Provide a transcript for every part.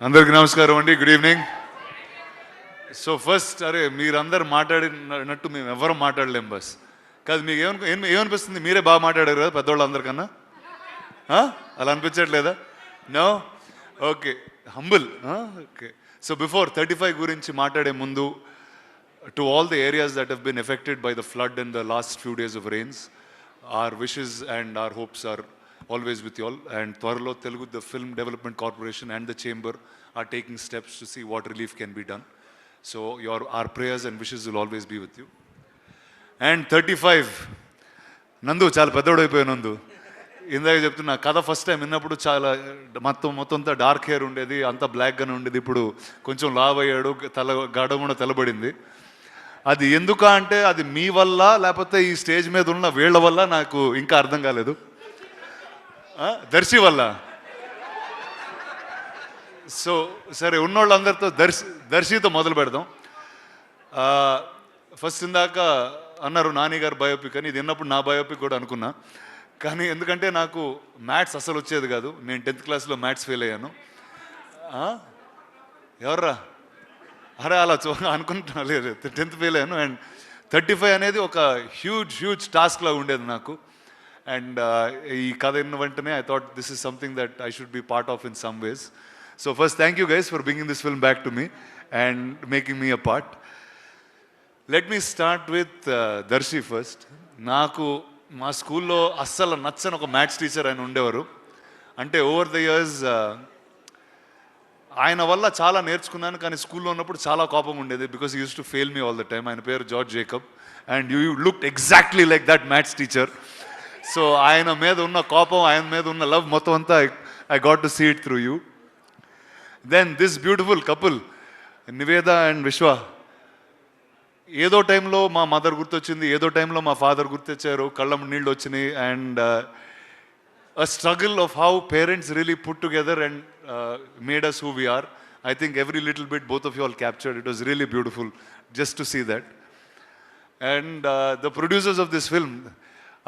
అందరికీ నమస్కారం అండి. Good evening. సో ఫస్ట్ అరే మీరందరు మాట్లాడినట్టు మేము ఎవరం మాట్లాడలేం బస్ కాదు. మీకు ఏమనిపిస్తుంది? మీరే బాగా మాట్లాడారు కదా పెద్దవాళ్ళు అందరికన్నా. అలా అనిపించట్లేదా? No, okay, humble. Okay, so before 35 గురించి మాట్లాడే ముందు, to all the areas that have been affected by the flood in the last few days of rains, our wishes and our hopes are always with you all. And Twarlo Telugu, the Film Development Corporation and the Chamber are taking steps to see what relief can be done. So our prayers and wishes will always be with you. And 35, నందు చాలా పెద్దోడు అయిపోయావు నందు. ఇందాక చెప్తున్నా కథ first time విన్నప్పుడు చాలా మొత్తం అంతా డార్క్ హెయిర్ ఉండేది, అంతా బ్లాక్గానే ఉండేది. ఇప్పుడు కొంచెం లావ్ అయ్యాడు, గడ కూడా తెల్లబడింది. అది ఎందుక అంటే అది మీ వల్ల లేకపోతే ఈ స్టేజ్ మీద ఉన్న వీళ్ళ వల్ల నాకు ఇంకా అర్థం కాలేదు. దర్శి వల్ల. సో సరే, ఉన్నోళ్ళందరితో దర్శితో మొదలు పెడదాం. ఫస్ట్ ఇందాక అన్నారు నాని గారు బయోపిక్ అని. ఇది విన్నప్పుడు నా బయోపిక్ కూడా అనుకున్నా, కానీ ఎందుకంటే నాకు మ్యాథ్స్ అసలు వచ్చేది కాదు. నేను 10th క్లాస్లో మ్యాథ్స్ ఫెయిల్ అయ్యాను. ఎవర్రా అరే అలా అనుకుంటున్నా, లేదు 10th ఫెయిల్ అయ్యాను. అండ్ 35 అనేది ఒక హ్యూజ్ టాస్క్లా ఉండేది నాకు. అండ్ ఈ కథ విన్న వెంటనే I thought this is something that I should be part of in some ways. So first thank you guys for bringing this film back to me and making me a part. Let me start with Darshi first. నాకు మా స్కూల్లో అస్సలు నచ్చని ఒక maths teacher ఆయన ఉండేవారు. అంటే over the years ఆయన వల్ల చాలా నేర్చుకున్నాను, కానీ స్కూల్లో ఉన్నప్పుడు చాలా కోపం ఉండేది. Because use to fail me all the time. ఆయన పేరు George Jacob and you looked exactly like that maths teacher. So ఆయన మీద ఉన్న కోపం, ఆయన మీద ఉన్న లవ్ మొత్తం అంతా I got to see it through you. Then this beautiful couple Niveda and Vishwa. ఏదో టైంలో మా మదర్ గుర్తొచ్చింది, ఏదో టైంలో మా ఫాదర్ గుర్తొచ్చారు, కళ్ళం నీళ్ళు వచ్చినాయి. And a struggle of how parents really put together and made us who we are. I think every little bit both of you all captured. It was really beautiful just to see that. And the producers of this film,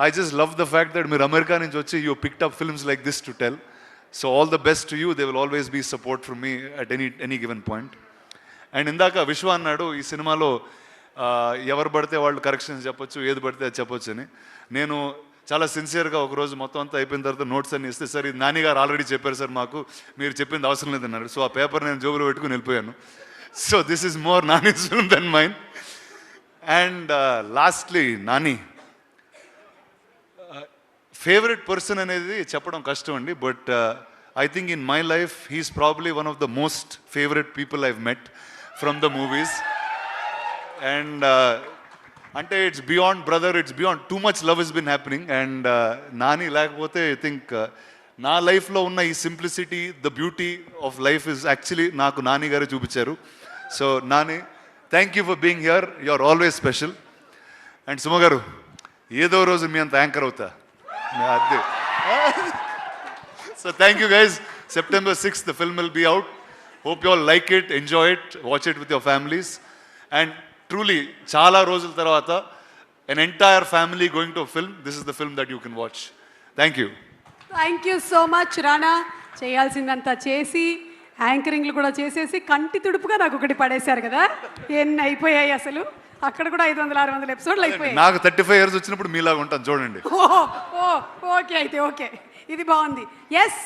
I just love the fact that మీరు America నుంచి వచ్చి you picked up films like this to tell. So all the best to you. There will always be support from me at any given point. And ఇందాక విశ్వ అన్నాడు ఈ సినిమాలో ఎవరు పడితే వాళ్ళు కరెక్షన్స్ చెప్పొచ్చు, ఏది పడితే అది చెప్పొచ్చు అని. నేను చాలా సిన్సియర్గా ఒకరోజు మొత్తం అంతా అయిపోయిన తర్వాత నోట్స్ అన్ని ఇస్తే, సార్ ఇది నాని గారు ఆల్రెడీ చెప్పారు సార్, మాకు మీరు చెప్పింది అవసరం లేదన్నారు. సో ఆ పేపర్ నేను జోబులో పెట్టుకుని వెళ్ళిపోయాను. So this is more Nani's film than mine. And lastly Nani favourite person అనేది చెప్పడం కష్టం అండి. But I think in my life he's probably one of the most favourite people I've met from the movies. And అంటే it's beyond brother, it's beyond, too much love is been happening. And Nani లేకపోతే I think నా లైఫ్లో ఉన్న ఈ simplicity, the beauty of life is actually నాకు నాని గారే చూపించారు. So Nani, thank you for being here, you are always special. And Suma గారు, ఏదో రోజు మీ అంత యాంకర్ అవుతా అదే. So thank you guys. September 6th the film will be out. Hope you all like it, enjoy it, watch it with your families. And truly చాలా రోజుల తర్వాత an entire family going to a film, this is the film that you can watch. Thank you. Thank you so much Rana. చేయాల్సిందంతా చేసి యాంకరింగ్లు కూడా చేసేసి కంటి తుడుపుగా నాకు ఒకటి పడేశారు కదా. ఎన్ని అయిపోయాయి అసలు, అక్కడ కూడా 500-600 ఎపిసోడ్లు అయిపోయాయి. నాకు 35 years వచ్చినప్పుడు మీలాగా ఉంటాను చూడండి. ఓకే అయితే ఓకే, ఇది బాగుంది. ఎస్,